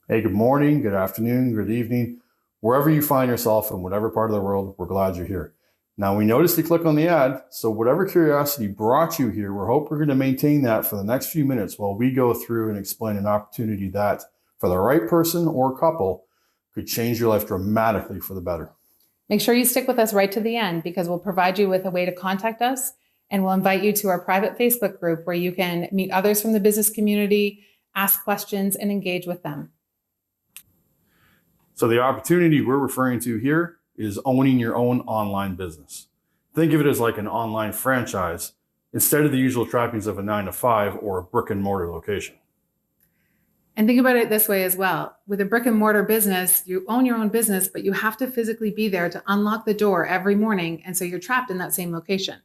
Hey, good morning, good afternoon, good evening. Wherever you find yourself in whatever part of the world, we're glad you're here. Now, we noticed you click on the ad, so whatever curiosity brought you here, we're going to maintain that for the next few minutes while we go through and explain an opportunity that, for the right person or couple, could change your life dramatically for the better. Make sure you stick with us right to the end because we'll provide you with a way to contact us, and we'll invite you to our private Facebook group where you can meet others from the business community, ask questions, and engage with them. So the opportunity we're referring to here is owning your own online business. Think of it as like an online franchise instead of the usual trappings of a 9-to-5 or a brick and mortar location. And think about it this way as well. With a brick and mortar business, you own your own business, but you have to physically be there to unlock the door every morning. And so you're trapped in that same location.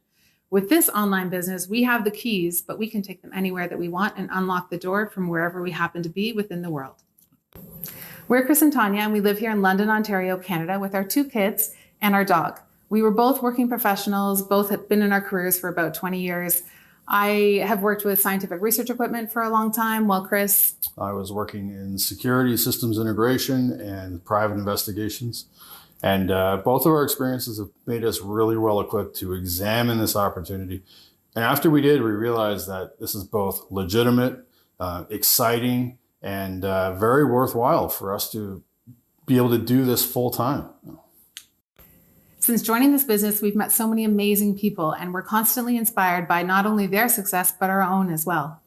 With this online business, we have the keys, but we can take them anywhere that we want and unlock the door from wherever we happen to be within the world. We're Chris and Tanya, and we live here in London, Ontario, Canada, with our 2 kids and our dog. We were both working professionals, both have been in our careers for about 20 years. I have worked with scientific research equipment for a long time, while Chris... I was working in security systems integration and private investigations. And both of our experiences have made us really well equipped to examine this opportunity. And after we did, we realized that this is both legitimate, exciting, and very worthwhile for us to be able to do this full time. Since joining this business, we've met so many amazing people, and we're constantly inspired by not only their success, but our own as well.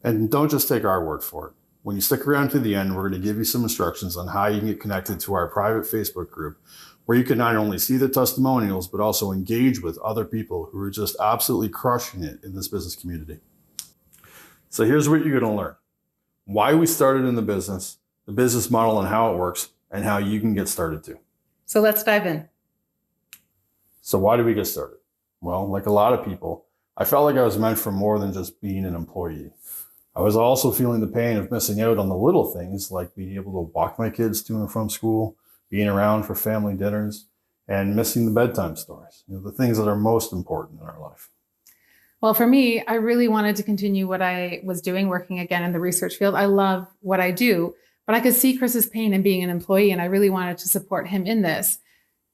And don't just take our word for it. When you stick around to the end, we're going to give you some instructions on how you can get connected to our private Facebook group, where you can not only see the testimonials, but also engage with other people who are just absolutely crushing it in this business community. So here's what you're going to learn: why we started in the business model and how it works, and how you can get started too. So let's dive in. So why did we get started? Well, like a lot of people, I felt like I was meant for more than just being an employee. I was also feeling the pain of missing out on the little things like being able to walk my kids to and from school, being around for family dinners, and missing the bedtime stories, the things that are most important in our life. Well, for me, I really wanted to continue what I was doing, working again in the research field. I love what I do, but I could see Chris's pain in being an employee, and I really wanted to support him in this.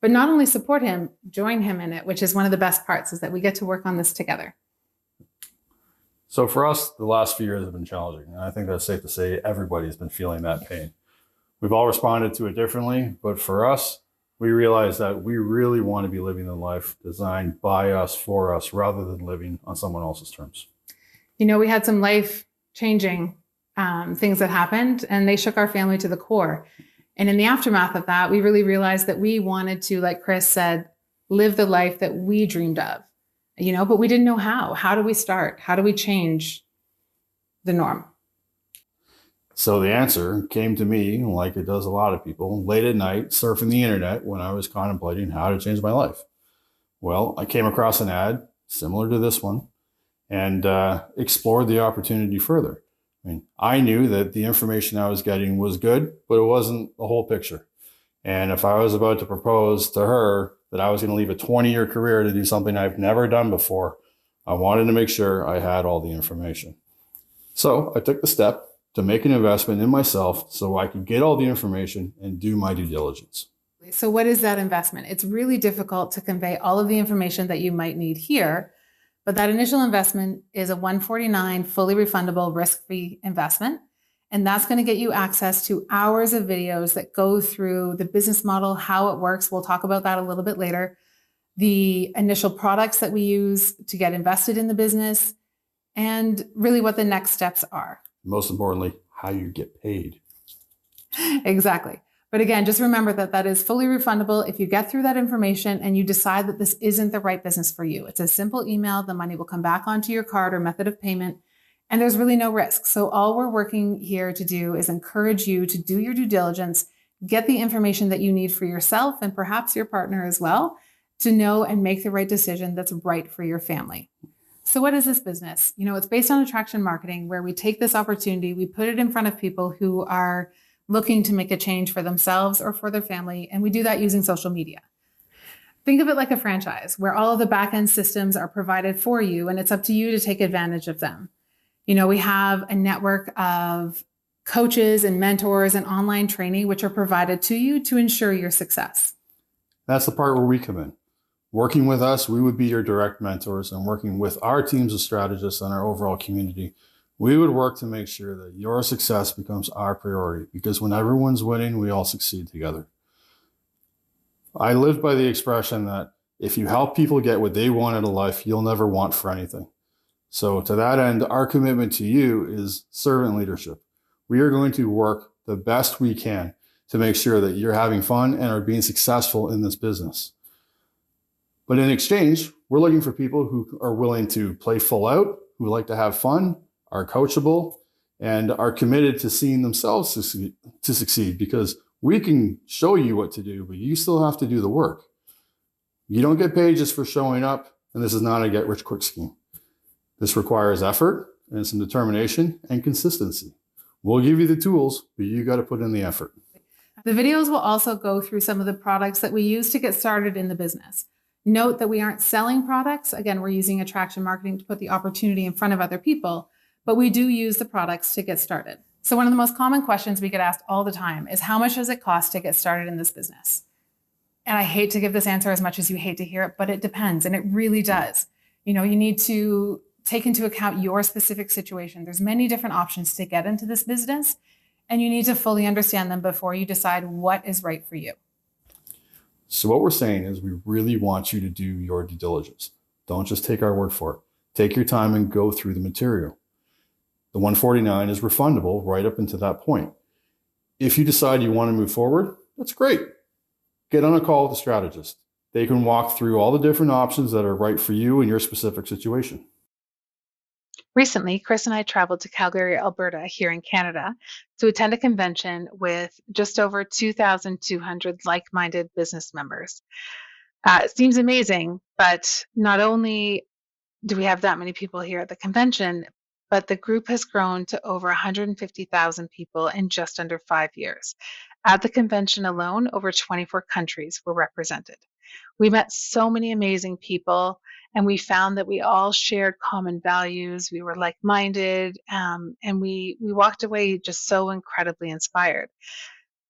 But not only support him, join him in it, which is one of the best parts, is that we get to work on this together. So for us, the last few years have been challenging. And I think that's safe to say everybody's been feeling that pain. We've all responded to it differently, but for us, we realize that we really want to be living the life designed by us, for us, rather than living on someone else's terms. We had some life-changing things that happened, and they shook our family to the core. And in the aftermath of that, we really realized that we wanted to, like Chris said, live the life that we dreamed of, but we didn't know how. How do we start? How do we change the norm? So the answer came to me, like it does a lot of people, late at night, surfing the internet when I was contemplating how to change my life. Well, I came across an ad similar to this one and explored the opportunity further. I knew that the information I was getting was good, but it wasn't the whole picture. And if I was about to propose to her that I was going to leave a 20-year career to do something I've never done before, I wanted to make sure I had all the information. So I took the step to make an investment in myself so I could get all the information and do my due diligence. So what is that investment? It's really difficult to convey all of the information that you might need here, but that initial investment is a $149 fully refundable risk-free investment. And that's going to get you access to hours of videos that go through the business model, how it works. We'll talk about that a little bit later. The initial products that we use to get invested in the business, and really what the next steps are. Most importantly, how you get paid. Exactly. But again, just remember that that is fully refundable if you get through that information and you decide that this isn't the right business for you. It's a simple email. The money will come back onto your card or method of payment, and there's really no risk. So all we're working here to do is encourage you to do your due diligence, get the information that you need for yourself and perhaps your partner as well, to know and make the right decision that's right for your family. So what is this business? It's based on attraction marketing, where we take this opportunity, we put it in front of people who are looking to make a change for themselves or for their family, and we do that using social media. Think of it like a franchise where all of the back-end systems are provided for you, and it's up to you to take advantage of them. We have a network of coaches and mentors and online training, which are provided to you to ensure your success. That's the part where we come in. Working with us, we would be your direct mentors, and working with our teams of strategists and our overall community, we would work to make sure that your success becomes our priority, because when everyone's winning, we all succeed together. I live by the expression that if you help people get what they want out of life, you'll never want for anything. So to that end, our commitment to you is servant leadership. We are going to work the best we can to make sure that you're having fun and are being successful in this business. But in exchange, we're looking for people who are willing to play full out, who like to have fun, are coachable, and are committed to seeing themselves to succeed, because we can show you what to do, but you still have to do the work. You don't get paid just for showing up, and this is not a get-rich-quick scheme. This requires effort and some determination and consistency. We'll give you the tools, but you got to put in the effort. The videos will also go through some of the products that we use to get started in the business. Note that we aren't selling products. Again, we're using attraction marketing to put the opportunity in front of other people, but we do use the products to get started. So one of the most common questions we get asked all the time is, how much does it cost to get started in this business? And I hate to give this answer as much as you hate to hear it, but it depends, and it really does. You need to take into account your specific situation. There's many different options to get into this business, and you need to fully understand them before you decide what is right for you. So what we're saying is we really want you to do your due diligence. Don't just take our word for it. Take your time and go through the material. The $149 is refundable right up until that point. If you decide you want to move forward, that's great. Get on a call with a strategist. They can walk through all the different options that are right for you in your specific situation. Recently, Chris and I traveled to Calgary, Alberta, here in Canada, to attend a convention with just over 2,200 like-minded business members. It seems amazing, but not only do we have that many people here at the convention, but the group has grown to over 150,000 people in just under 5 years. At the convention alone, over 24 countries were represented. We met so many amazing people, and we found that we all shared common values. We were like-minded, and we walked away just so incredibly inspired.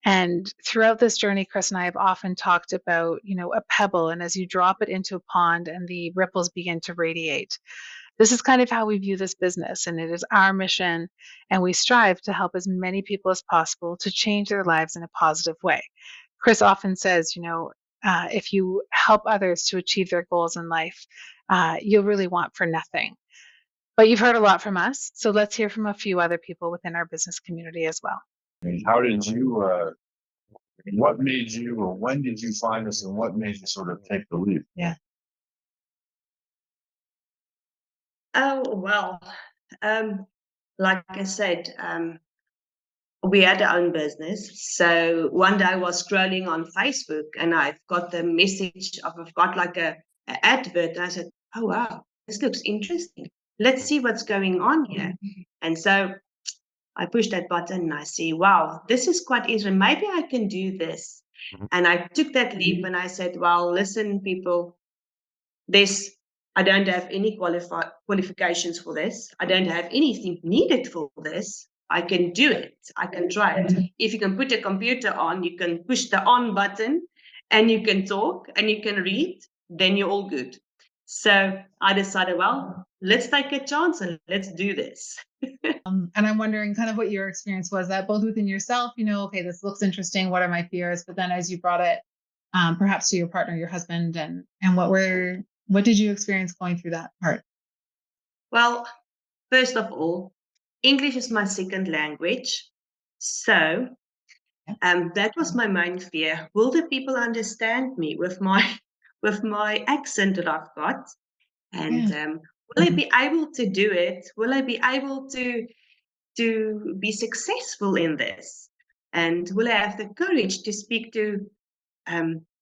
And throughout this journey, Chris and I have often talked about, a pebble, and as you drop it into a pond and the ripples begin to radiate. This is kind of how we view this business, and it is our mission, and we strive to help as many people as possible to change their lives in a positive way. Chris often says, if you help others to achieve their goals in life, you'll really want for nothing. But you've heard a lot from us, so let's hear from a few other people within our business community as well. How did you, what made you, or when did you find us, and what made you sort of take the leap? Yeah. Oh, well, like I said, we had our own business. So one day I was scrolling on Facebook and I've got the message of, I've got like a advert, and I said, oh, wow, this looks interesting. Let's see what's going on here. And so I pushed that button and I see, wow, this is quite interesting. Maybe I can do this. And I took that leap and I said, well, listen, people, I don't have any qualifications for this. I don't have anything needed for this. I can do it. I can try it. If you can put a computer on, you can push the on button and you can talk and you can read, then you're all good. So I decided, well, let's take a chance and let's do this. And I'm wondering kind of what your experience was, that both within yourself, okay, this looks interesting. What are my fears? But then as you brought it perhaps to your partner, your husband, and what did you experience going through that part? Well, first of all, English is my second language. So that was my main fear. Will the people understand me with my accent that I've got? And will I be able to do it? Will I be able to be successful in this? And will I have the courage to speak to,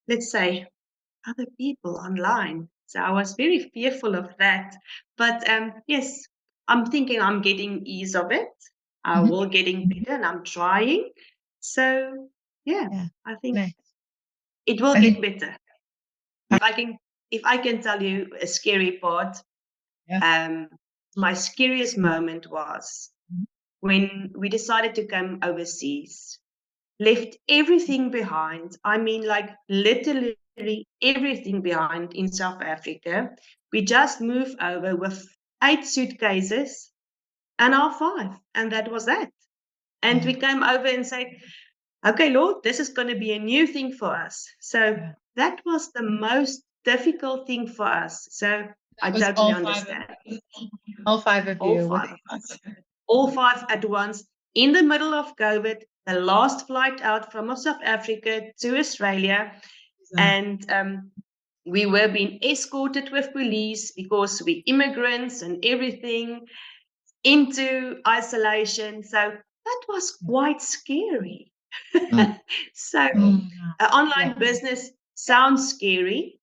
let's say, other people online? So I was very fearful of that. But yes, I'm thinking I'm getting ease of it. I will getting better, and I'm trying. So yeah. I think it will get better. If I can tell you a scary part, my scariest moment was when we decided to come overseas, left everything behind. I mean, like literally everything behind in South Africa. We just moved over with 8 suitcases and our 5, and that was that. And we came over and said, okay, Lord, this is going to be a new thing for us. So that was the most difficult thing for us. So I was totally all 5 of understand. All 5 of All you with 5 of us. us. All 5 at once in the middle of COVID, the last flight out from South Africa to Australia. And we were being escorted with police because we immigrants and everything into isolation. So that was quite scary. So online business sounds scary.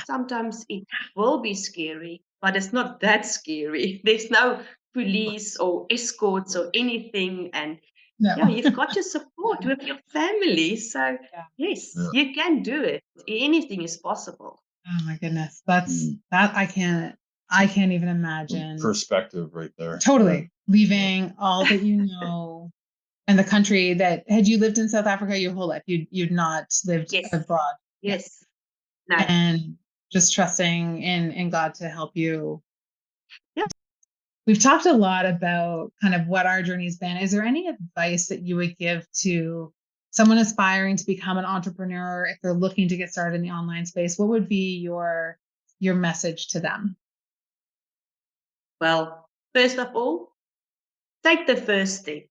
Sometimes it will be scary, but it's not that scary. There's no police or escorts or anything. And yeah, you've got your support with your family. So yes, you can do it. Anything is possible. Oh my goodness. That's that I can't even imagine. Perspective right there. Totally. Leaving all that you know and the country that had you lived in South Africa your whole life, you'd not lived abroad. Yes. No. And just trusting in God to help you. Yeah. We've talked a lot about kind of what our journey's been. Is there any advice that you would give to someone aspiring to become an entrepreneur if they're looking to get started in the online space? What would be your message to them? Well, first of all, take the first step.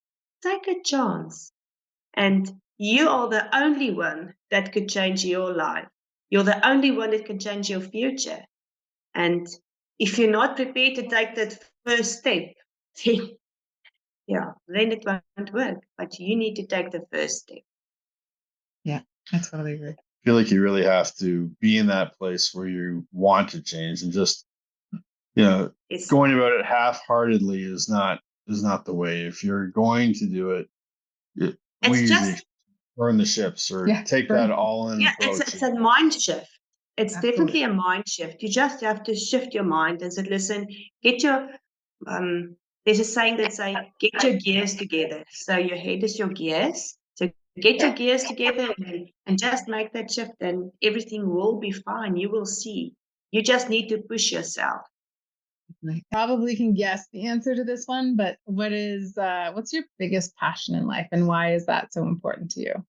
Take a chance. And you are the only one that could change your life. You're the only one that can change your future. And if you're not prepared to take that first step, then it won't work. But you need to take the first step. Yeah, I totally agree. I feel like you really have to be in that place where you want to change, and just, going about it half-heartedly is not the way. If you're going to do it, we usually burn the ships or take that all-in approach. It's a mind shift. It's definitely a mind shift. You just have to shift your mind and say, listen, get your there's a saying that say, get your gears together. So your head is your gears. So get your gears together and just make that shift, and everything will be fine. You will see. You just need to push yourself. I probably can guess the answer to this one, but what's your biggest passion in life, and why is that so important to you?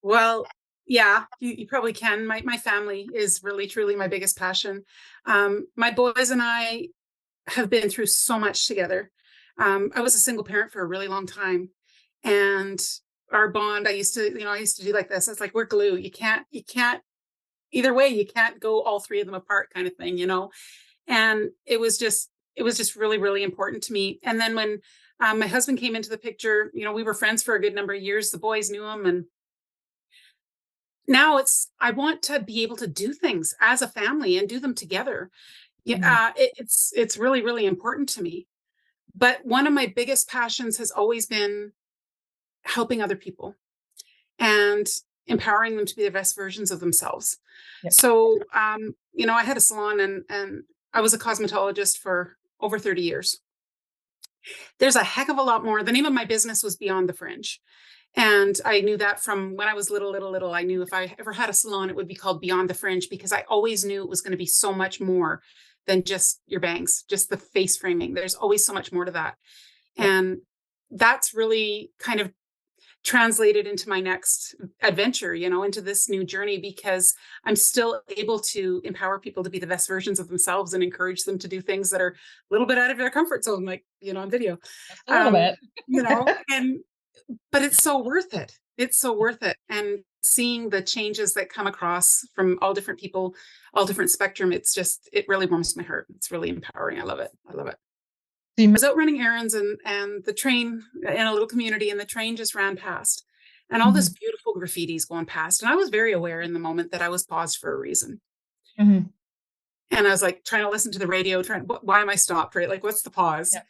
Well, yeah, you probably can. My family is really, truly my biggest passion. My boys and I have been through so much together. I was a single parent for a really long time, and our bond, I used to do like this. It's like, we're glue. You can't either way. You can't go all 3 of them apart, kind of thing, And it was just really, really important to me. And then when my husband came into the picture, we were friends for a good number of years. The boys knew him, and now I want to be able to do things as a family and do them together. It's really, really important to me. But one of my biggest passions has always been helping other people and empowering them to be the best versions of themselves. Yep. So, I had a salon and I was a cosmetologist for over 30 years. There's a heck of a lot more. The name of my business was Beyond the Fringe. And I knew that from when I was little. I knew if I ever had a salon, it would be called Beyond the Fringe, because I always knew it was going to be so much more than just your bangs, just the face framing. There's always so much more to that. And that's really kind of translated into my next adventure, into this new journey, because I'm still able to empower people to be the best versions of themselves and encourage them to do things that are a little bit out of their comfort zone, like, on video. A little bit. But it's so worth it. It's so worth it. And seeing the changes that come across from all different people, all different spectrum, it really warms my heart. It's really empowering. I love it. I was out running errands and the train in a little community, and the train just ran past, and all this beautiful graffiti's going past. And I was very aware in the moment that I was paused for a reason. Mm-hmm. And I was like trying to listen to the radio, why am I stopped, right? Like, what's the pause? Yep.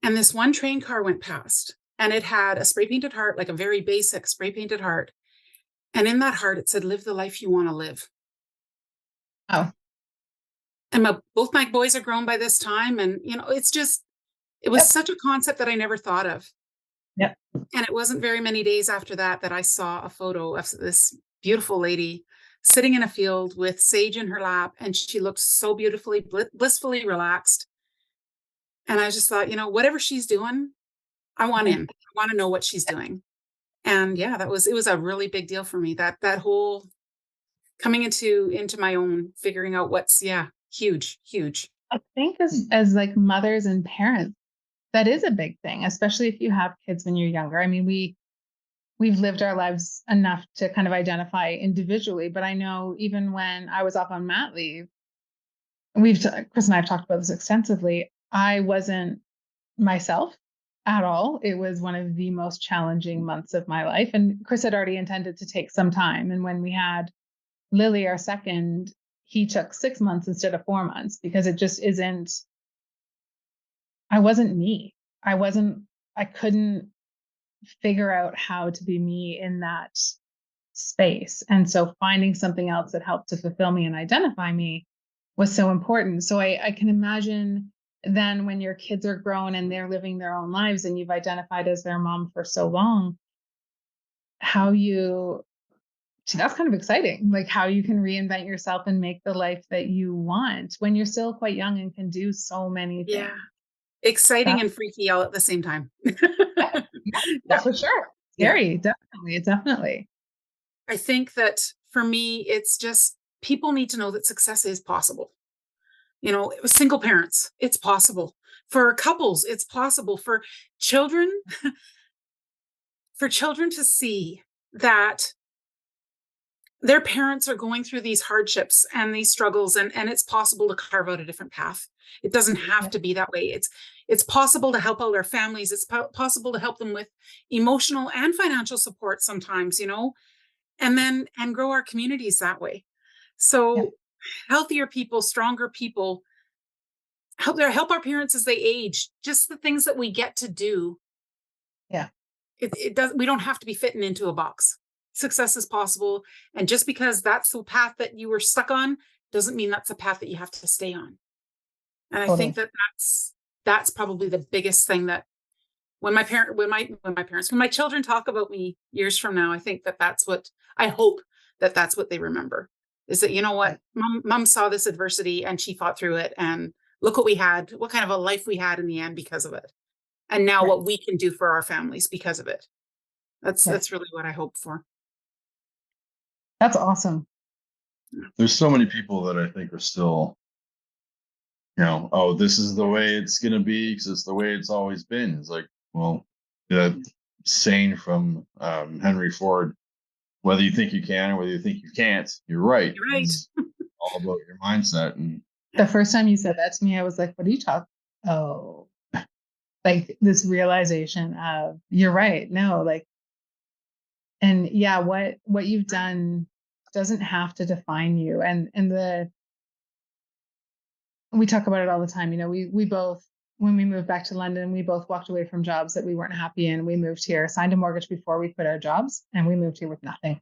And this one train car went past, and it had a spray painted heart, like a very basic spray painted heart. And in that heart, it said, live the life you want to live. Oh. And both my boys are grown by this time. And, it's just, It was Yep. such a concept that I never thought of. Yep. And it wasn't very many days after that that I saw a photo of this beautiful lady sitting in a field with sage in her lap, and she looked so beautifully, blissfully relaxed. And I just thought, whatever she's doing, I want in. I want to know what she's doing. And yeah, it was a really big deal for me. That whole coming into my own, figuring out what's huge, huge. I think as like mothers and parents, that is a big thing, especially if you have kids when you're younger. I mean, we've lived our lives enough to kind of identify individually, but I know even when I was off on mat leave, Chris and I have talked about this extensively. I wasn't myself at all. It was one of the most challenging months of my life. And Chris had already intended to take some time. And when we had Lily, our second, he took 6 months instead of 4 months because it just isn't, I wasn't me. I couldn't figure out how to be me in that space. And so finding something else that helped to fulfill me and identify me was so important. So I can imagine then when your kids are grown and they're living their own lives and you've identified as their mom for so long, that's kind of exciting, like how you can reinvent yourself and make the life that you want when you're still quite young and can do so many things. Yeah. Exciting and freaky all at the same time. Yeah, for sure. Scary. Definitely. I think that for me, it's just people need to know that success is possible. Single parents, it's possible. For couples, it's possible. For children, to see that their parents are going through these hardships and these struggles, and it's possible to carve out a different path. It doesn't have to be that way. It's possible to help out our families. It's possible to help them with emotional and financial support sometimes, and grow our communities that way. So healthier people, stronger people, help our parents as they age. Just the things that we get to do. Yeah. We don't have to be fitting into a box. Success is possible. And just because that's the path that you were stuck on doesn't mean that's the path that you have to stay on. And I think that's probably the biggest thing that when my children talk about me years from now, I think that's what I hope that's what they remember, is that, what, mom saw this adversity and she fought through it, and look what we had, what kind of a life we had in the end because of it. And now what we can do for our families because of it. That's really what I hope for. That's awesome. There's so many people that I think are still, oh, this is the way it's going to be because it's the way it's always been. It's like, well, that saying from Henry Ford, whether you think you can or whether you think you can't, you're right. You're right. It's all about your mindset. And the first time you said that to me, I was like, what are you talking? Oh, like this realization of you're right. No, like, and yeah, what you've done doesn't have to define you. And we talk about it all the time. We both, when we moved back to London, we both walked away from jobs that we weren't happy in. We moved here, signed a mortgage before we quit our jobs, and we moved here with nothing.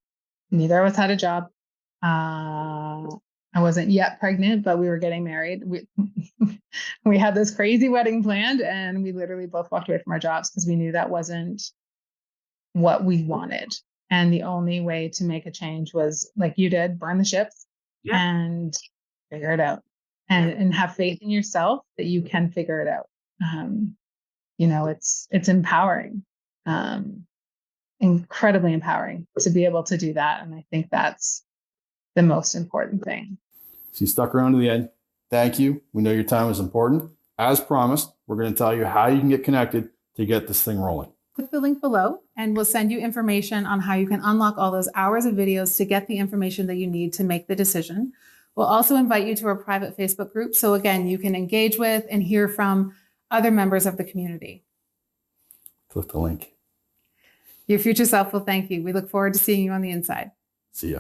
Neither of us had a job. I wasn't yet pregnant, but we were getting married. We had this crazy wedding planned, and we literally both walked away from our jobs because we knew that wasn't what we wanted. And the only way to make a change was, like you did, burn the ships and figure it out, and have faith in yourself that you can figure it out. It's empowering, incredibly empowering to be able to do that. And I think that's the most important thing. So you stuck around to the end. Thank you. We know your time is important. As promised, we're going to tell you how you can get connected to get this thing rolling. Click the link below and we'll send you information on how you can unlock all those hours of videos to get the information that you need to make the decision. We'll also invite you to our private Facebook group. So again, you can engage with and hear from other members of the community. Click the link. Your future self will thank you. We look forward to seeing you on the inside. See ya.